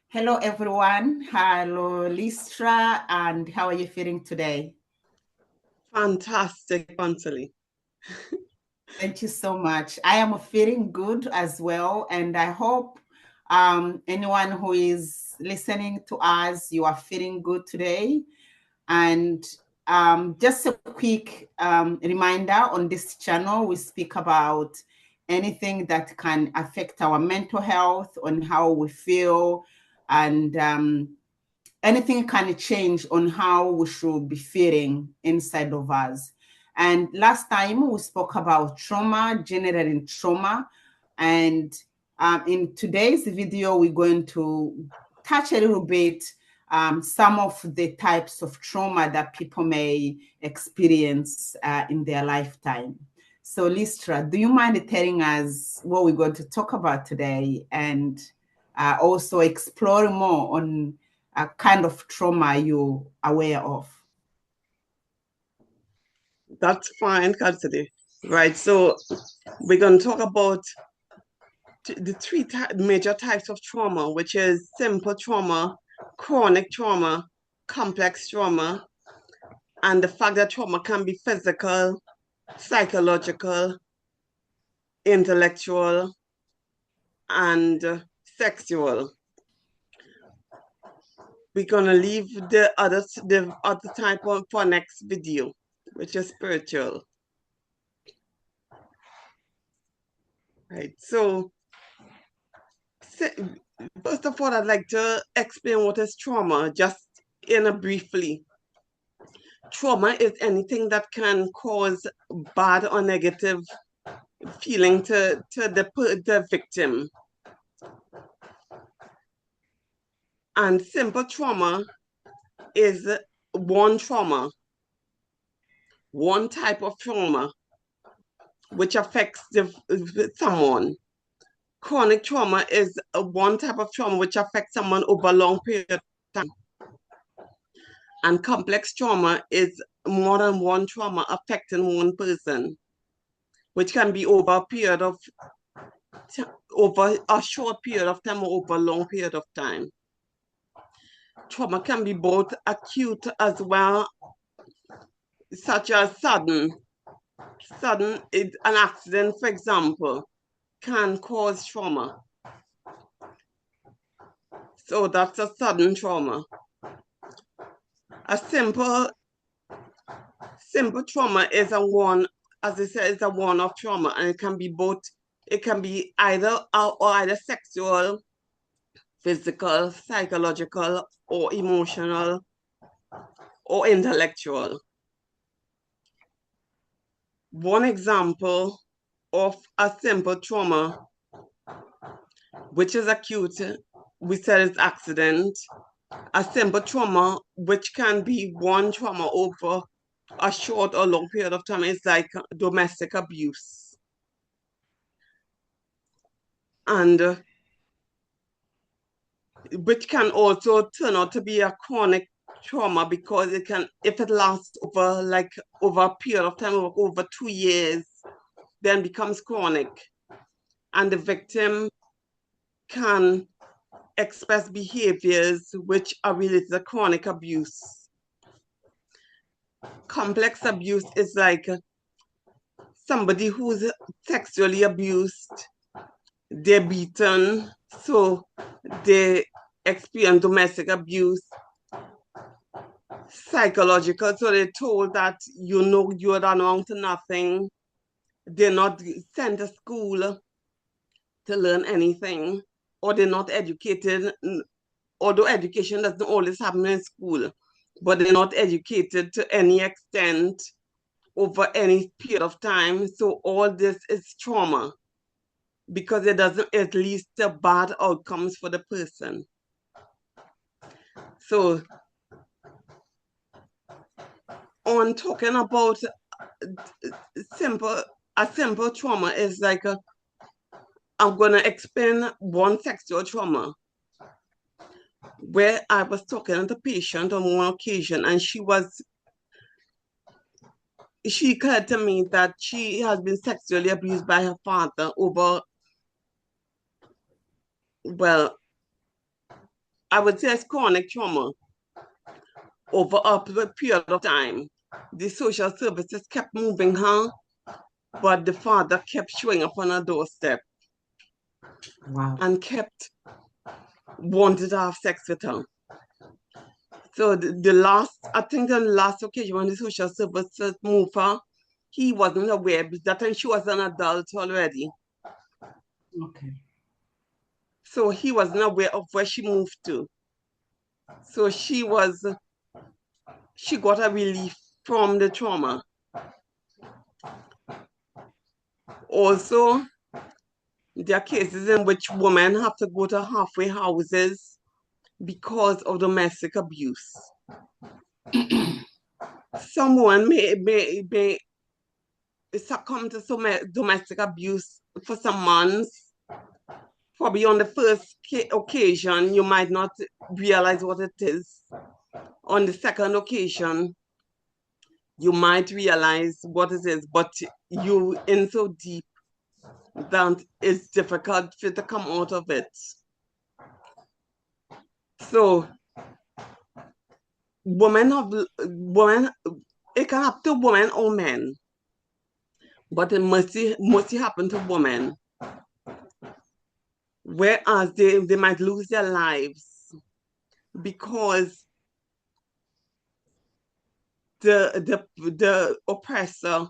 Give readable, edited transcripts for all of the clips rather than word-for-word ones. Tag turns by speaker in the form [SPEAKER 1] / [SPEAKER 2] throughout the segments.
[SPEAKER 1] Hello, everyone. Hello, Listra, and how are you feeling today?
[SPEAKER 2] Fantastic, Anthony.
[SPEAKER 1] Thank you so much. I am feeling good as well, and I hope anyone who is listening to us, you are feeling good today. And just a quick reminder on this channel, we speak about anything that can affect our mental health, on how we feel, and anything can change on how we should be feeling inside of us. And last time we spoke about trauma, generating trauma. And in today's video, we're going to touch a little bit some of the types of trauma that people may experience in their lifetime. So, Listra, do you mind telling us what we're going to talk about today and also explore more on a kind of trauma you're aware of?
[SPEAKER 2] That's fine, Anthony. Right, so we're going to talk about the three major types of trauma, which is simple trauma, chronic trauma, complex trauma, and the fact that trauma can be physical, psychological, intellectual, and sexual. We're gonna leave the other type for next video, which is spiritual. Right. So first of all, I'd like to explain what is trauma, just in a briefly. Trauma is anything that can cause bad or negative feeling to the victim. And simple trauma is one type of trauma, which affects someone. Chronic trauma is one type of trauma which affects someone over a long period of time. And complex trauma is more than one trauma affecting one person, which can be over a short period of time or over a long period of time. Trauma can be both acute as well, such as sudden. An accident, for example, can cause trauma. So that's a sudden trauma. A simple trauma is a one, as I said, is a one-off trauma, and it can be both. It can be either sexual, physical, psychological, or emotional, or intellectual. One example of a simple trauma, which is acute, we said it's accident. A simple trauma, which can be one trauma over a short or long period of time, is like domestic abuse. And which can also turn out to be a chronic trauma because it can, if it lasts over a period of time, over 2 years, then becomes chronic. And the victim can express behaviors which are related to chronic abuse. Complex abuse is like somebody who's sexually abused, they're beaten, so they experience domestic abuse. Psychological, so they're told that you are amount to nothing. They're not sent to school to learn anything, or they're not educated, although education doesn't always happen in school, but they're not educated to any extent over any period of time. So all this is trauma because it leads to bad outcomes for the person. So on talking about a simple trauma is like I'm gonna explain one sexual trauma where I was talking to the patient on one occasion, and she said to me that she has been sexually abused by her father over, well, I would say it's chronic trauma over a period of time. The social services kept moving her, but the father kept showing up on her doorstep.
[SPEAKER 1] Wow.
[SPEAKER 2] And kept wanted to have sex with her. So I think the last occasion when the social services moved her, he wasn't aware, but that time she was an adult already.
[SPEAKER 1] Okay.
[SPEAKER 2] So he wasn't aware of where she moved to. So she got a relief from the trauma. Also, there are cases in which women have to go to halfway houses because of domestic abuse. Someone may succumb to some domestic abuse for some months. Probably on the first occasion, you might not realize what it is. On the second occasion, you might realize what it is, but you in so deep that it's difficult for you to come out of it. So women, it can happen to women or men, but it mostly happen to women. Whereas they might lose their lives because the oppressor,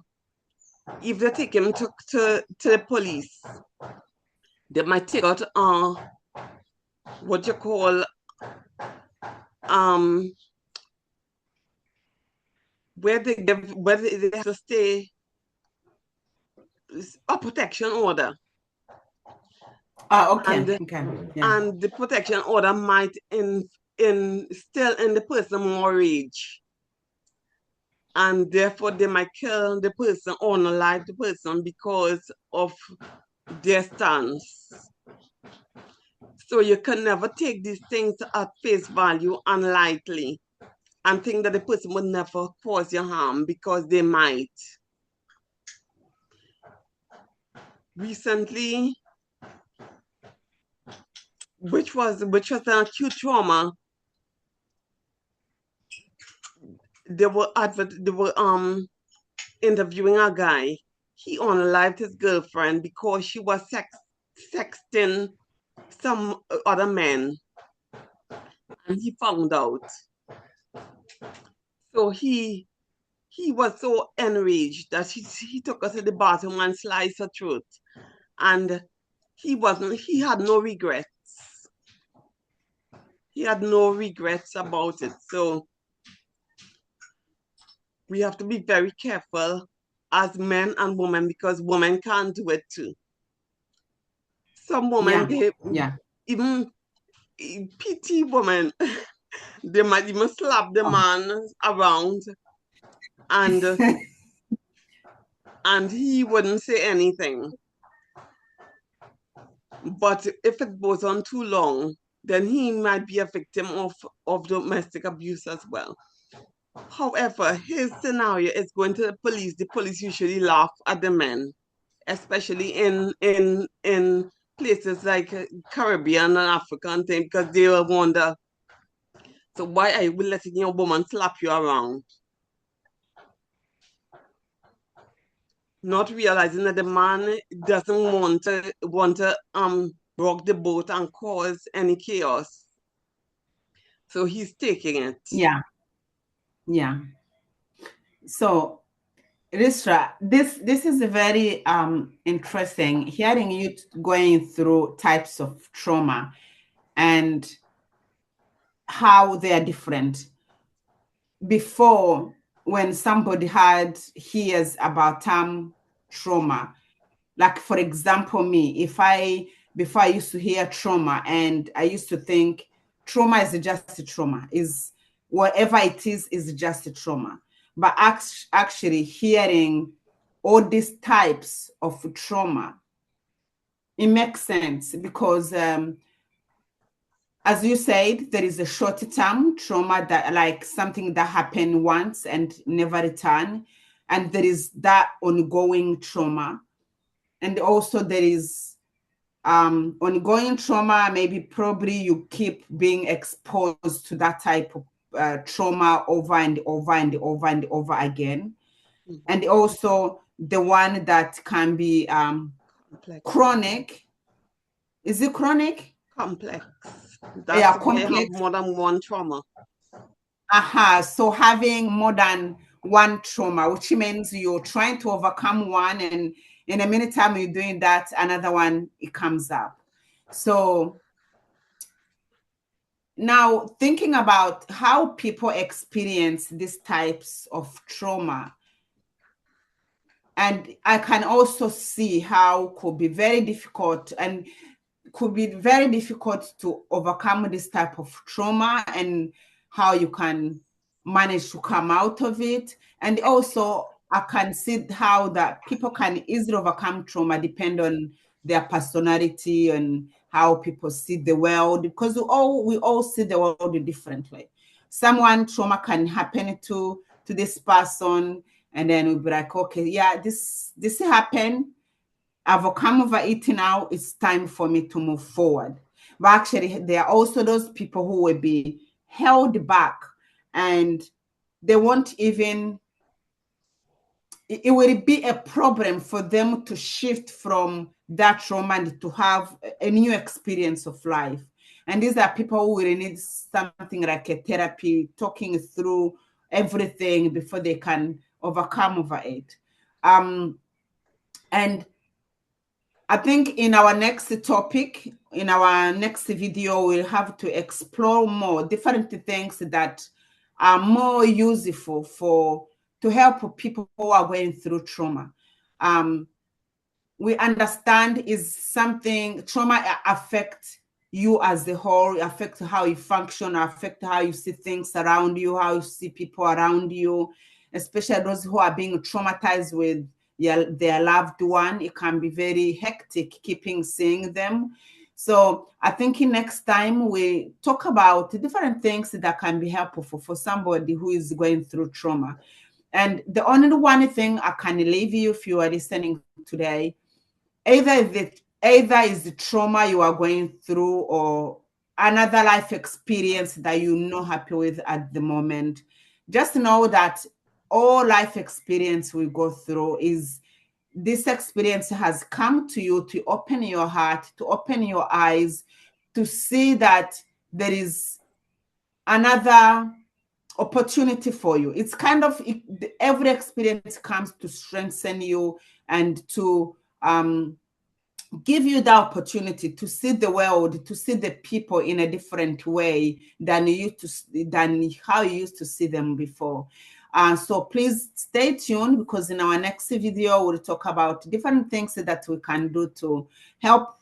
[SPEAKER 2] if they take him to the police, they might take out what you call where they have to stay a protection order.
[SPEAKER 1] Okay. Yeah.
[SPEAKER 2] And the protection order might instill in the person more rage. And therefore they might kill the person or unalive the person because of their stance. So you can never take these things at face value and lightly and think that the person would never cause you harm, because they might. Recently, which was an acute trauma, they were interviewing a guy. He unalived his girlfriend because she was sexting some other men, and he found out. So he was so enraged that he took her to the bathroom and sliced her throat. And he had no regrets. He had no regrets about it. So we have to be very careful as men and women, because women can't do it too. Some women, even PT women, they might even slap the man around and he wouldn't say anything. But if it goes on too long, then he might be a victim of domestic abuse as well. However, his scenario is going to the police. The police usually laugh at the men, especially in places like Caribbean and Africa and things, because they will wonder, so why are you letting your woman slap you around? Not realizing that the man doesn't want to rock the boat and cause any chaos. So he's taking it.
[SPEAKER 1] Yeah. Yeah. So, Ristra, this is a very interesting hearing you going through types of trauma and how they are different. Before, when somebody hears about trauma, like for example me, before I used to hear trauma, and I used to think trauma is just a trauma, is whatever it is just a trauma. But actually hearing all these types of trauma, it makes sense because as you said, there is a short-term trauma, that like something that happened once and never return, and there is that ongoing trauma, and also there is ongoing trauma, maybe probably you keep being exposed to that type of trauma over and over and over and over again. Mm-hmm. And also the one that can be chronic. Is it chronic?
[SPEAKER 2] Complex. That's why you have more than one trauma.
[SPEAKER 1] So having more than one trauma, which means you're trying to overcome one, and in a minute time you're doing that, another one, it comes up. So now thinking about how people experience these types of trauma, and I can also see how it could be very difficult to overcome this type of trauma, and how you can manage to come out of it. And also I can see how that people can easily overcome trauma depend on their personality and how people see the world, because we all see the world differently. Someone trauma can happen to this person, and then we'll be like, okay, yeah, this happened. I've come over it now. It's time for me to move forward. But actually, there are also those people who will be held back, and they won't even, it will be a problem for them to shift from that trauma and to have a new experience of life. And these are people who will need something like a therapy, talking through everything before they can overcome over it. And I think in our next topic, in our next video, we'll have to explore more different things that are more useful to help people who are going through trauma. We understand is something, trauma affects you as a whole, affect how you function, affect how you see things around you, how you see people around you, especially those who are being traumatized with their loved one. It can be very hectic keeping seeing them. So I think next time we talk about different things that can be helpful for somebody who is going through trauma. And the only one thing I can leave you if you are listening today, either is the trauma you are going through or another life experience that you're not happy with at the moment. Just know that all life experience we go through is this experience has come to you to open your heart, to open your eyes, to see that there is another opportunity for you. It's kind of, every experience comes to strengthen you and to give you the opportunity to see the world, to see the people in a different way than how you used to see them before. So please stay tuned, because in our next video, we'll talk about different things that we can do to help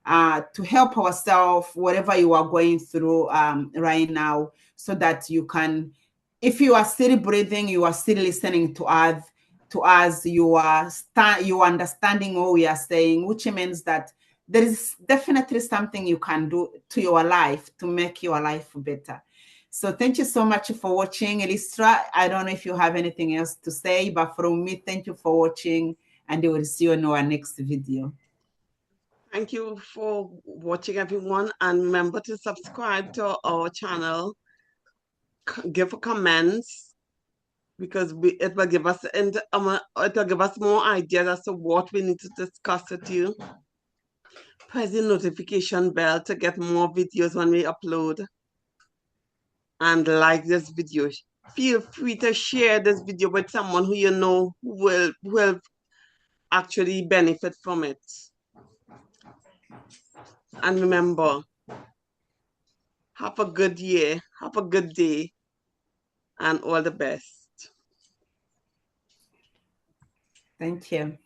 [SPEAKER 1] ourselves, whatever you are going through right now, so that you can, if you are still breathing, you are still listening to us, you are understanding what we are saying, which means that there is definitely something you can do to your life to make your life better. So thank you so much for watching, Elistra. I don't know if you have anything else to say, but from me, thank you for watching, and we will see you in our next video.
[SPEAKER 2] Thank you for watching, everyone, and remember to subscribe to our channel, give comments, because it will give us more ideas as to what we need to discuss with you. Press the notification bell to get more videos when we upload, and like this video. Feel free to share this video with someone who you know will actually benefit from it. And remember, have a good year, have a good day, and all the best.
[SPEAKER 1] Thank you.